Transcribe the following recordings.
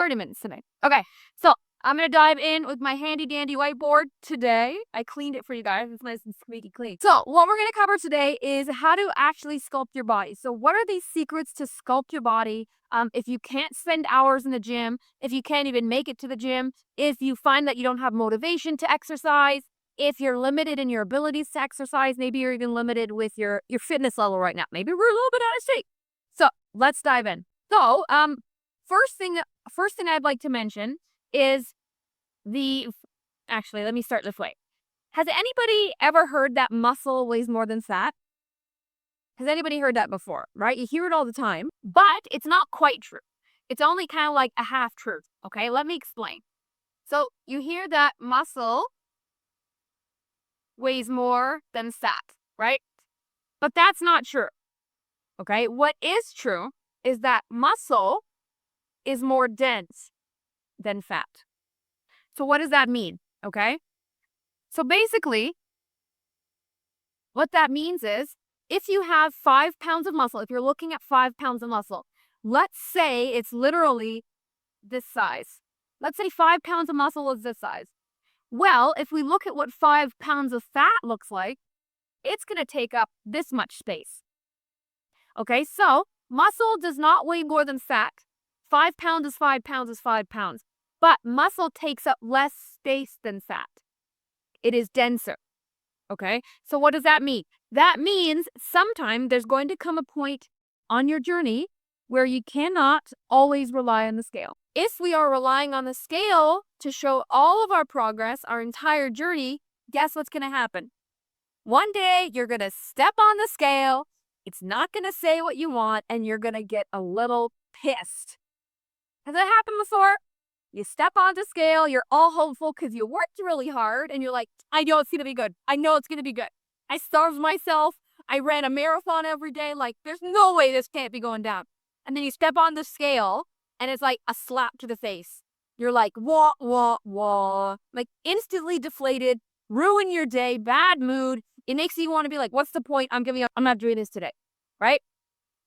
30 minutes today. Okay, so I'm going to dive in with my handy dandy whiteboard today. I cleaned it for you guys. It's nice and squeaky clean. So what we're going to cover today is how to actually sculpt your body. So what are these secrets to sculpt your body? If you can't spend hours in the gym, if you can't even make it to the gym, if you find that you don't have motivation to exercise, if you're limited in your abilities to exercise, maybe you're even limited with your fitness level right now. Maybe we're a little bit out of shape. So let's dive in. So first thing I'd like to mention is actually, let me start this way. Has anybody ever heard that muscle weighs more than fat? Has anybody heard that before, right? You hear it all the time, but it's not quite true. It's only kind of like a half truth, okay? Let me explain. So you hear that muscle weighs more than fat, right? But that's not true, okay? What is true is that muscle is more dense than fat. So what does that mean, okay? So basically, what that means is if you have 5 pounds of muscle, if you're looking at 5 pounds of muscle, let's say it's literally this size. Let's say 5 pounds of muscle is this size. Well, if we look at what 5 pounds of fat looks like, it's going to take up this much space. Okay, so muscle does not weigh more than fat. 5 pounds is 5 pounds is 5 pounds. But muscle takes up less space than fat. It is denser. Okay, so what does that mean? That means sometime there's going to come a point on your journey where you cannot always rely on the scale. If we are relying on the scale to show all of our progress, our entire journey, guess what's going to happen? One day you're going to step on the scale, it's not going to say what you want, and you're going to get a little pissed. Has that happened before? You step on the scale, you're all hopeful because you worked really hard, and you're like, I know it's going to be good. I know it's going to be good. I starved myself. I ran a marathon every day. Like, there's no way this can't be going down. And then you step on the scale, and it's like a slap to the face. You're like, wah, wah, wah. Like, instantly deflated, ruin your day, bad mood. It makes you want to be like, what's the point? I'm giving up. I'm not doing this today, right?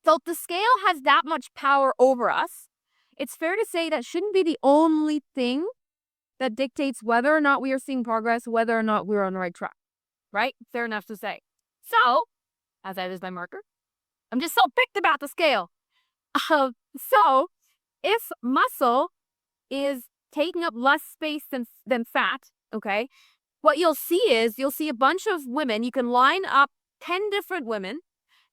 So the scale has that much power over us. It's fair to say that shouldn't be the only thing that dictates whether or not we are seeing progress, whether or not we're on the right track, right? Fair enough to say. So, as that is my marker, I'm just so picked about the scale. So, if muscle is taking up less space than fat, okay, what you'll see is you'll see a bunch of women. You can line up 10 different women.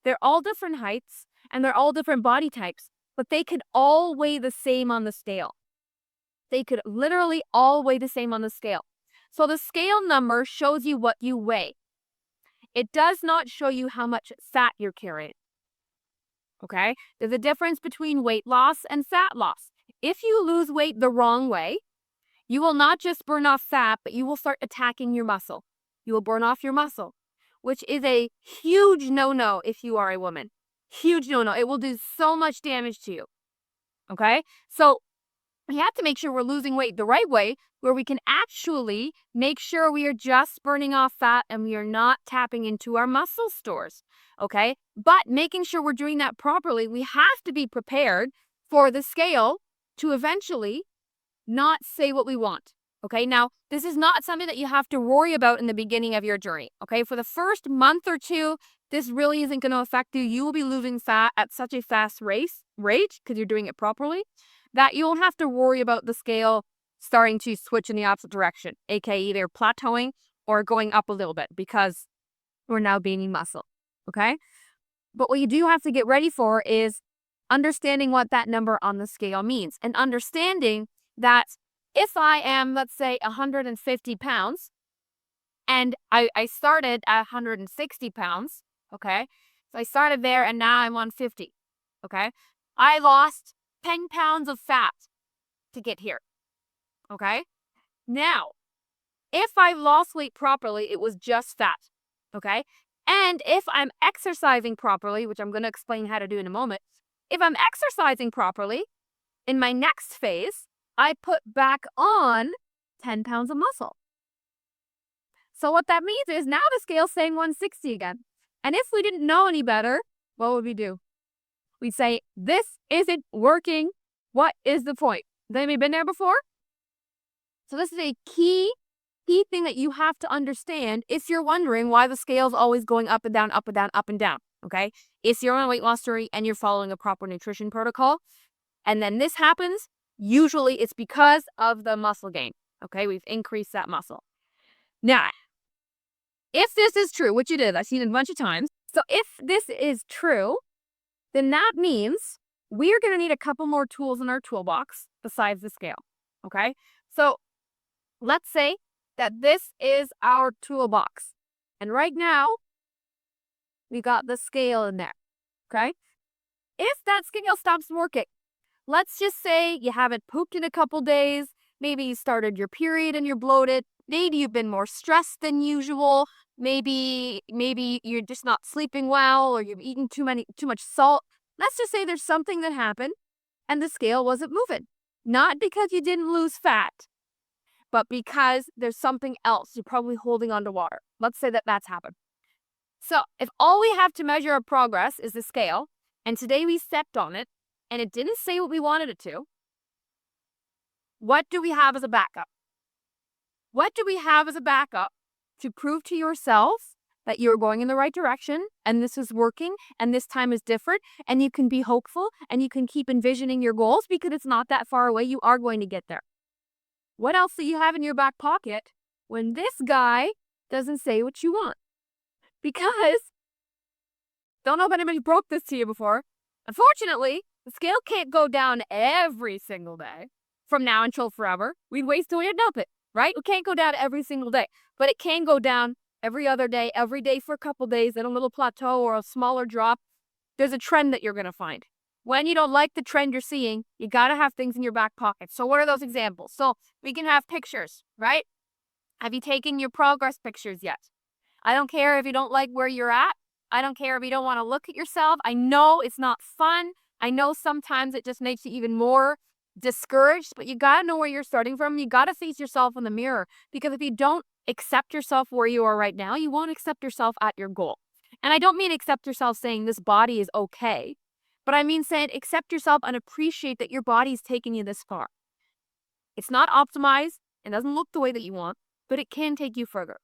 They're all different heights, and they're all different body types. But they could all weigh the same on the scale. They could literally all weigh the same on the scale. So the scale number shows you what you weigh. It does not show you how much fat you're carrying. Okay? There's a difference between weight loss and fat loss. If you lose weight the wrong way, you will not just burn off fat, but you will start attacking your muscle. You will burn off your muscle, which is a huge no-no if you are a woman. Huge no-no. It will do so much damage to you. Okay? So we have to make sure we're losing weight the right way, where we can actually make sure we are just burning off fat and we are not tapping into our muscle stores. Okay? But making sure we're doing that properly, we have to be prepared for the scale to eventually not say what we want. Okay, now this is not something that you have to worry about in the beginning of your journey. Okay, for the first month or two, this really isn't going to affect you. You will be losing fat at such a fast rate because you're doing it properly that you won't have to worry about the scale starting to switch in the opposite direction, aka either plateauing or going up a little bit because we're now gaining muscle. Okay, but what you do have to get ready for is understanding what that number on the scale means and understanding that if I am, let's say, 150 pounds, and I started at 160 pounds, okay? So I started there, and now I'm 150, okay? I lost 10 pounds of fat to get here, okay? Now, if I lost weight properly, it was just fat, okay? And if I'm exercising properly, which I'm going to explain how to do in a moment, if I'm exercising properly, in my next phase, I put back on 10 pounds of muscle. So what that means is now the scale's saying 160 again. And if we didn't know any better, what would we do? We'd say, this isn't working. What is the point? Has anybody been there before? So this is a key thing that you have to understand if you're wondering why the scale is always going up and down, up and down, up and down. Okay? If you're on a weight loss journey and you're following a proper nutrition protocol, and then this happens, usually it's because of the muscle gain. Okay? We've increased that muscle. Now, if this is true, which it is, I've seen it a bunch of times. So if this is true, then that means we're going to need a couple more tools in our toolbox besides the scale. Okay? So let's say that this is our toolbox. And right now, we got the scale in there. Okay? If that scale stops working, let's just say you haven't pooped in a couple days, maybe you started your period and you're bloated, maybe you've been more stressed than usual, maybe you're just not sleeping well, or you've eaten too much salt. Let's just say there's something that happened and the scale wasn't moving. Not because you didn't lose fat, but because there's something else. You're probably holding on to water. Let's say that that's happened. So if all we have to measure our progress is the scale, and today we stepped on it, and it didn't say what we wanted it to, what do we have as a backup? What do we have as a backup to prove to yourself that you're going in the right direction, and this is working, and this time is different, and you can be hopeful, and you can keep envisioning your goals because it's not that far away. You are going to get there. What else do you have in your back pocket when this guy doesn't say what you want? Because, don't know if anybody broke this to you before, unfortunately, the scale can't go down every single day from now until forever. We'd waste away and dump it, right? It can't go down every single day, but it can go down every other day, every day for a couple days, at a little plateau or a smaller drop. There's a trend that you're going to find. When you don't like the trend you're seeing, you got to have things in your back pocket. So what are those examples? So we can have pictures, right? Have you taken your progress pictures yet? I don't care if you don't like where you're at. I don't care if you don't want to look at yourself. I know it's not fun. I know sometimes it just makes you even more discouraged, but you got to know where you're starting from. You got to face yourself in the mirror, because if you don't accept yourself where you are right now, you won't accept yourself at your goal. And I don't mean accept yourself saying this body is okay, but I mean saying accept yourself and appreciate that your body is taking you this far. It's not optimized. It doesn't look the way that you want, but it can take you further.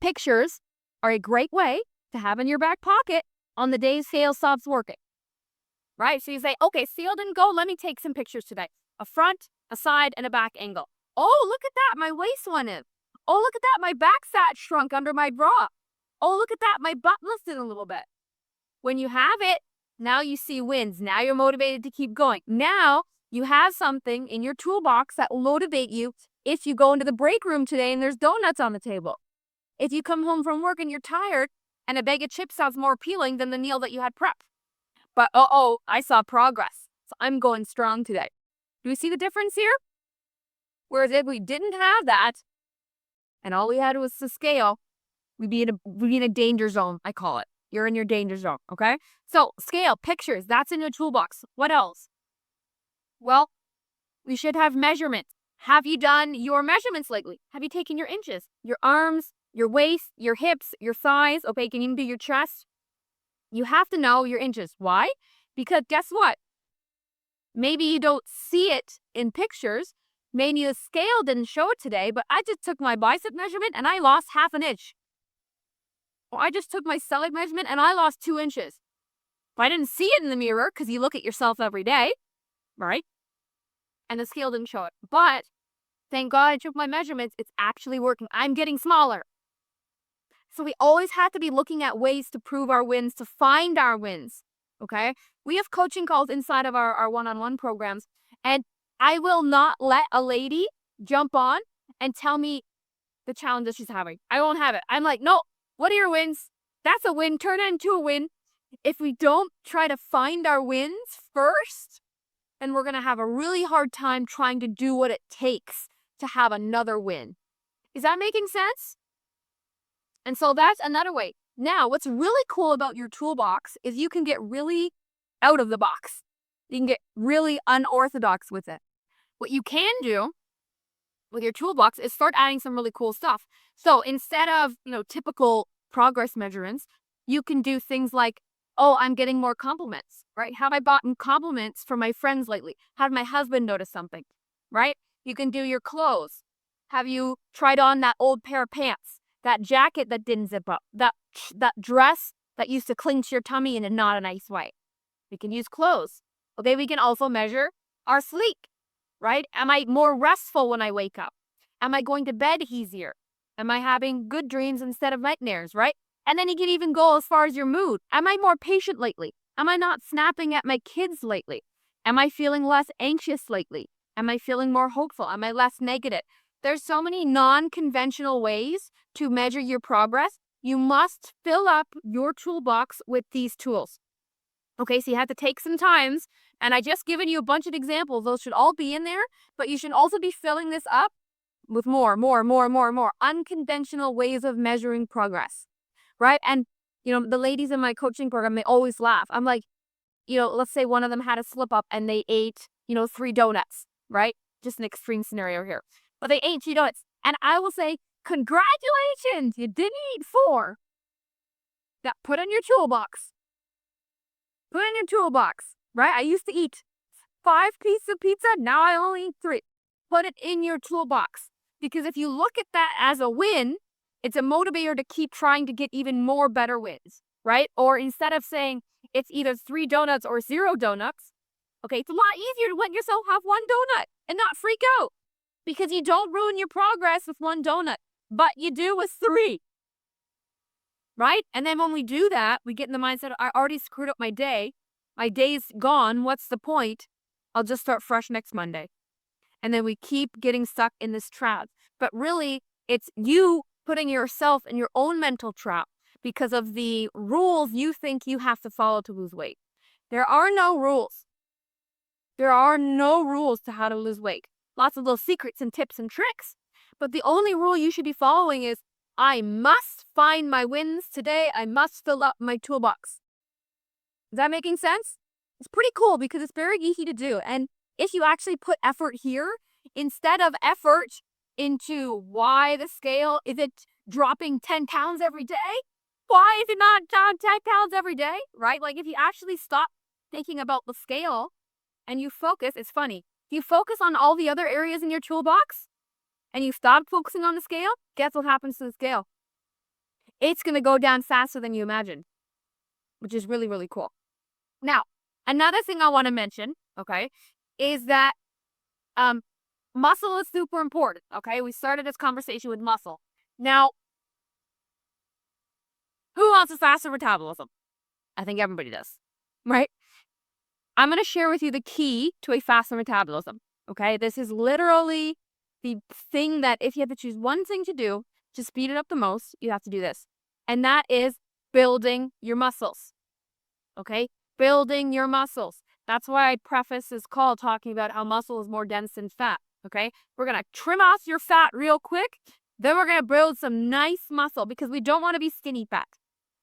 Pictures are a great way to have in your back pocket on the day scale stops working, right? So you say, okay, scale didn't go. Let me take some pictures today. A front, a side, and a back angle. Oh, look at that. My waist went in. Oh, look at that. My back fat shrunk under my bra. Oh, look at that. My butt lifted a little bit. When you have it, now you see wins. Now you're motivated to keep going. Now you have something in your toolbox that will motivate you if you go into the break room today and there's donuts on the table. If you come home from work and you're tired and a bag of chips sounds more appealing than the meal that you had prepped. But I saw progress. So I'm going strong today. Do we see the difference here? Whereas if we didn't have that and all we had was the scale, we'd be in a danger zone, I call it. You're in your danger zone, okay? So scale, pictures, that's in your toolbox. What else? Well, we should have measurements. Have you done your measurements lately? Have you taken your inches, your arms, your waist, your hips, your thighs? Okay, can you do your chest? You have to know your inches. Why? Because guess what? Maybe you don't see it in pictures. Maybe the scale didn't show it today, but I just took my bicep measurement and I lost 1/2 inch. Or I just took my stomach measurement and I lost 2 inches. If I didn't see it in the mirror, because you look at yourself every day, right? And the scale didn't show it. But thank God I took my measurements. It's actually working. I'm getting smaller. So we always have to be looking at ways to prove our wins, to find our wins. Okay? We have coaching calls inside of our one-on-one programs. And I will not let a lady jump on and tell me the challenge that she's having. I won't have it. I'm like, no, what are your wins? That's a win. Turn it into a win. If we don't try to find our wins first, then we're going to have a really hard time trying to do what it takes to have another win. Is that making sense? And so that's another way. Now, what's really cool about your toolbox is you can get really out of the box. You can get really unorthodox with it. What you can do with your toolbox is start adding some really cool stuff. So instead of, typical progress measurements, you can do things like, oh, I'm getting more compliments, right? Have I bought compliments from my friends lately? Have my husband noticed something? right? You can do your clothes. Have you tried on that old pair of pants, that jacket that didn't zip up, that dress that used to cling to your tummy in a not a nice way? We can use clothes. Okay, we can also measure our sleep, right? Am I more restful when I wake up? Am I going to bed easier? Am I having good dreams instead of nightmares, right? And then you can even go as far as your mood. Am I more patient lately? Am I not snapping at my kids lately? Am I feeling less anxious lately? Am I feeling more hopeful? Am I less negative? There's so many non-conventional ways to measure your progress. You must fill up your toolbox with these tools. Okay, so you have to take some times, and I just given you a bunch of examples. Those should all be in there, but you should also be filling this up with more unconventional ways of measuring progress, right? And, the ladies in my coaching program, they always laugh. I'm like, let's say one of them had a slip up and they ate, 3 donuts, right? Just an extreme scenario here. But they ate 2 donuts. And I will say, congratulations, you didn't eat 4. That put in your toolbox. Put in your toolbox, right? I used to eat 5 pieces of pizza. Now I only eat 3. Put it in your toolbox. Because if you look at that as a win, it's a motivator to keep trying to get even more better wins, right? Or instead of saying it's either 3 donuts or 0 donuts, okay, it's a lot easier to let yourself have 1 donut and not freak out. Because you don't ruin your progress with 1 donut, but you do with 3. Right? And then when we do that, we get in the mindset, I already screwed up my day. My day's gone. What's the point? I'll just start fresh next Monday. And then we keep getting stuck in this trap. But really, it's you putting yourself in your own mental trap because of the rules you think you have to follow to lose weight. There are no rules. There are no rules to how to lose weight. Lots of little secrets and tips and tricks. But the only rule you should be following is I must find my wins today. I must fill up my toolbox. Is that making sense? It's pretty cool because it's very easy to do. And if you actually put effort here, instead of effort into why the scale, is it dropping 10 pounds every day? Why is it not 10 pounds every day, right? Like if you actually stop thinking about the scale and you focus, it's funny. If you focus on all the other areas in your toolbox and you stop focusing on the scale, guess what happens to the scale? It's going to go down faster than you imagined, which is really, really cool. Now, another thing I want to mention, okay, is that muscle is super important, okay? We started this conversation with muscle. Now, who wants a faster metabolism? I think everybody does, right? I'm going to share with you the key to a faster metabolism, okay? This is literally the thing that if you have to choose one thing to do to speed it up the most, you have to do this. And that is building your muscles, okay? Building your muscles. That's why I preface this call talking about how muscle is more dense than fat, okay? We're going to trim off your fat real quick. Then we're going to build some nice muscle because we don't want to be skinny fat.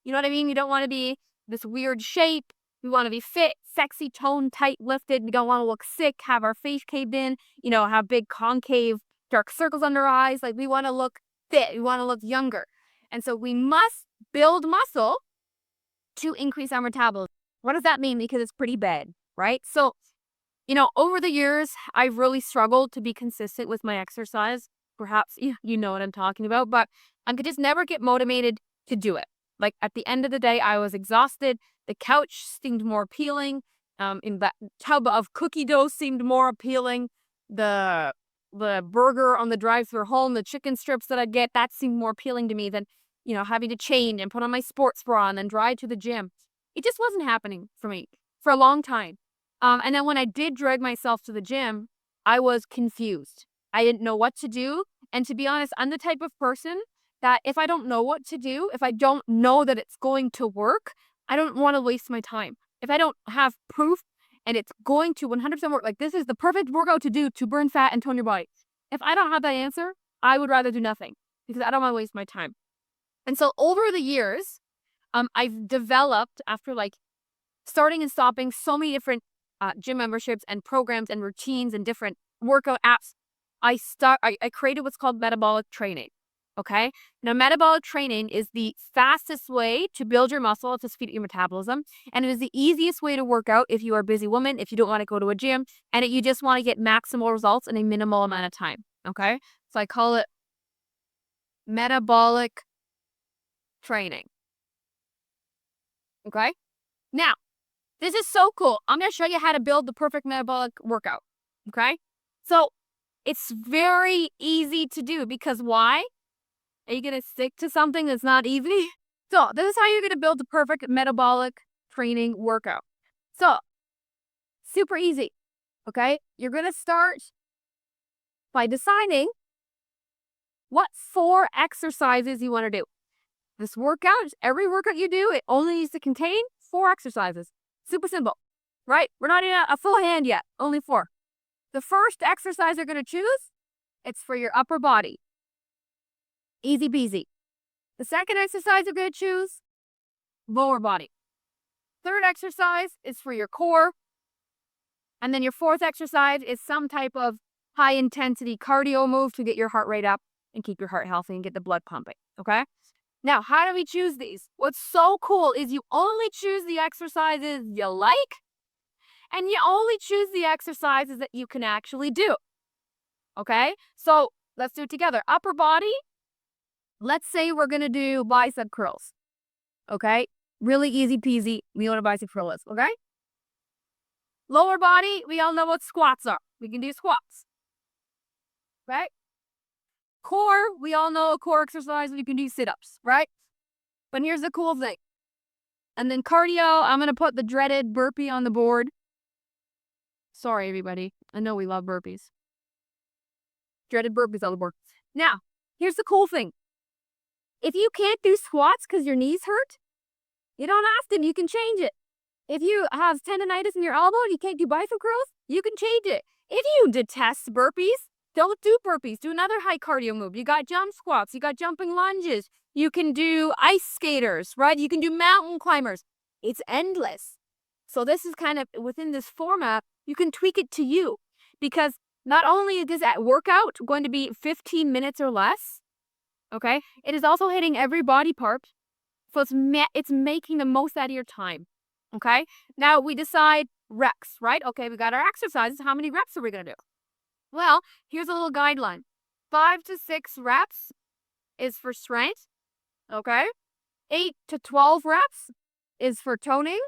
You know what I mean? You don't want to be this weird shape. We want to be fit, sexy, toned, tight, lifted. We don't want to look sick, have our face caved in, have big concave, dark circles under our eyes. Like we want to look fit. We want to look younger. And so we must build muscle to increase our metabolism. What does that mean? Because it's pretty bad, right? So, over the years, I've really struggled to be consistent with my exercise. Perhaps you know what I'm talking about, but I could just never get motivated to do it. Like at the end of the day, I was exhausted. The couch seemed more appealing. In that tub of cookie dough seemed more appealing. The burger on the drive-thru home, the chicken strips that I'd get, that seemed more appealing to me than, having to change and put on my sports bra and then drive to the gym. It just wasn't happening for me for a long time. And then when I did drag myself to the gym, I was confused. I didn't know what to do. And to be honest, I'm the type of person that if I don't know what to do, if I don't know that it's going to work, I don't want to waste my time. If I don't have proof and it's going to 100% work, like this is the perfect workout to do to burn fat and tone your body. If I don't have that answer, I would rather do nothing because I don't want to waste my time. And so over the years, I've developed after starting and stopping so many different gym memberships and programs and routines and different workout apps. I created what's called metabolic training. Okay. Now, metabolic training is the fastest way to build your muscle to speed up your metabolism. And it is the easiest way to work out if you are a busy woman, if you don't want to go to a gym, and you just want to get maximal results in a minimal amount of time. Okay. So I call it metabolic training. Okay. Now, this is so cool. I'm going to show you how to build the perfect metabolic workout. Okay. So it's very easy to do because why? Are you going to stick to something that's not easy? So this is how you're going to build the perfect metabolic training workout. So super easy. Okay. You're going to start by deciding what 4 exercises you want to do. This workout, every workout you do, it only needs to contain 4 exercises. Super simple, right? We're not in a full hand yet, only 4. The first exercise you're going to choose, it's for your upper body. Easy peasy. The second exercise you're going to choose, lower body. Third exercise is for your core. And then your fourth exercise is some type of high intensity cardio move to get your heart rate up and keep your heart healthy and get the blood pumping, okay? Now, how do we choose these? What's so cool is you only choose the exercises you like, and you only choose the exercises that you can actually do, okay? So let's do it together. Upper body, let's say we're going to do bicep curls, okay? Really easy peasy. We know what a bicep curl is, okay? Lower body, we all know what squats are. We can do squats, okay? Core, we all know a core exercise. We can do sit-ups, right? But here's the cool thing. And then cardio, I'm going to put the dreaded burpee on the board. Sorry, everybody. I know we love burpees. Dreaded burpees on the board. Now, here's the cool thing. If you can't do squats because your knees hurt, you don't have to. You can change it. If you have tendonitis in your elbow and you can't do bicep curls, you can change it. If you detest burpees, don't do burpees. Do another high cardio move. You got jump squats. You got jumping lunges. You can do ice skaters, right? You can do mountain climbers. It's endless. So this is kind of within this format, you can tweak it to you because not only is that workout going to be 15 minutes or less, okay, it is also hitting every body part. So it's making the most out of your time, okay? Now we decide reps, right? Okay, we got our exercises. How many reps are we going to do? Well, here's a little guideline. 5 to 6 reps is for strength, okay? 8 to 12 reps is for toning,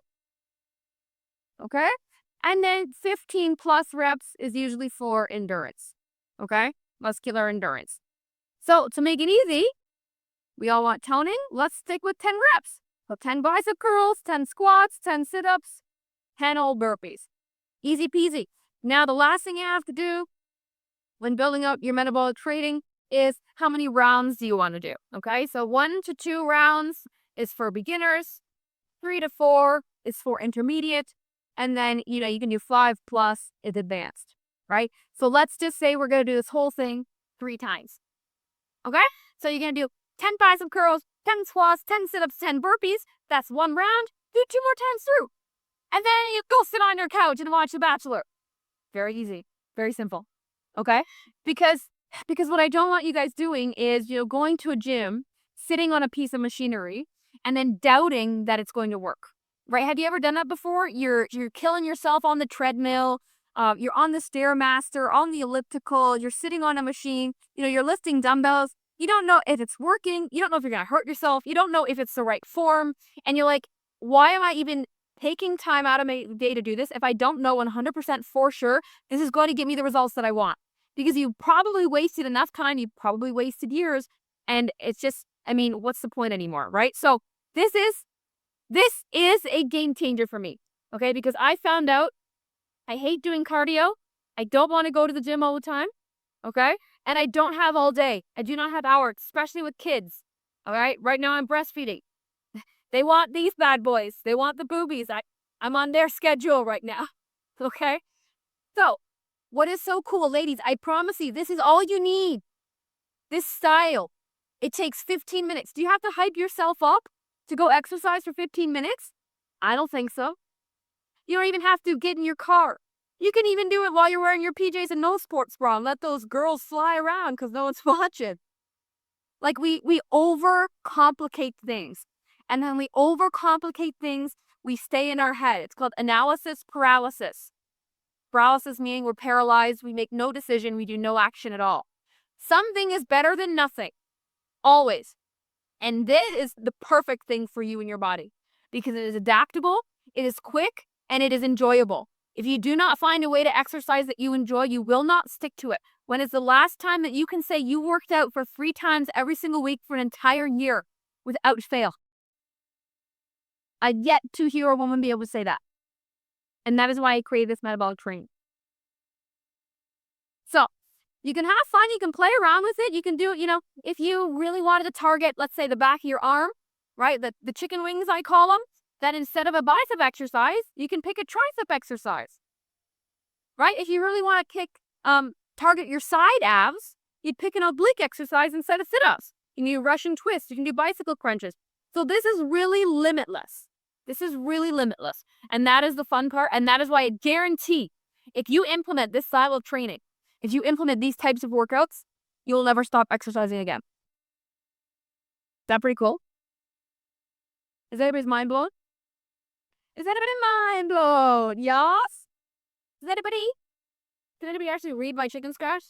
okay? And then 15 plus reps is usually for endurance, okay? Muscular endurance. So to make it easy, we all want toning. Let's stick with 10 reps. So 10 bicep curls, 10 squats, 10 sit-ups, 10 old burpees. Easy peasy. Now the last thing you have to do when building up your metabolic training is how many rounds do you want to do, okay? So 1 to 2 rounds is for beginners, 3 to 4 is for intermediate, and then, you can do 5 plus is advanced, right? So let's just say we're going to do this whole thing 3 times, okay? So you're going to do 10 bicep curls, 10 squats, 10 sit-ups, 10 burpees. That's 1 round. Do 2 more times through. And then you go sit on your couch and watch The Bachelor. Very easy. Very simple. Okay? Because what I don't want you guys doing is, going to a gym, sitting on a piece of machinery, and then doubting that it's going to work. Right? Have you ever done that before? You're killing yourself on the treadmill. You're on the Stairmaster, on the elliptical. You're sitting on a machine. You're lifting dumbbells. You don't know if it's working. You don't know if you're going to hurt yourself. You don't know if it's the right form. And you're like, why am I even taking time out of my day to do this if I don't know 100% for sure this is going to give me the results that I want? Because you probably wasted enough time. You probably wasted years. And it's just, what's the point anymore, right? So this is a game changer for me, okay? Because I found out I hate doing cardio. I don't want to go to the gym all the time, okay? And I don't have all day. I do not have hours, especially with kids, all right? Right now I'm breastfeeding. They want these bad boys. They want the boobies. I'm on their schedule right now, okay? So what is so cool, ladies, I promise you, this is all you need. This style, it takes 15 minutes. Do you have to hype yourself up to go exercise for 15 minutes? I don't think so. You don't even have to get in your car. You can even do it while you're wearing your PJs and no sports bra and let those girls fly around because no one's watching. Like we overcomplicate things. And then we overcomplicate things, we stay in our head. It's called analysis paralysis. Paralysis meaning we're paralyzed, we make no decision, we do no action at all. Something is better than nothing. Always. And this is the perfect thing for you and your body because it is adaptable, it is quick, and it is enjoyable. If you do not find a way to exercise that you enjoy, you will not stick to it. When is the last time that you can say you worked out for 3 times every single week for an entire year without fail? I've yet to hear a woman be able to say that. And that is why I created this metabolic training. So you can have fun, you can play around with it, you can do it, if you really wanted to target, let's say, the back of your arm, right? The chicken wings, I call them, then instead of a bicep exercise, you can pick a tricep exercise. Right? If you really want to target your side abs, you'd pick an oblique exercise instead of sit-ups. You can do Russian twists, you can do bicycle crunches. So this is really limitless. This is really limitless. And that is the fun part. And that is why I guarantee if you implement this style of training, if you implement these types of workouts, you'll never stop exercising again. Is that pretty cool? Is anybody's mind blown? Is anybody mind blown? Yes? Is anybody? Did anybody actually read my chicken scratch?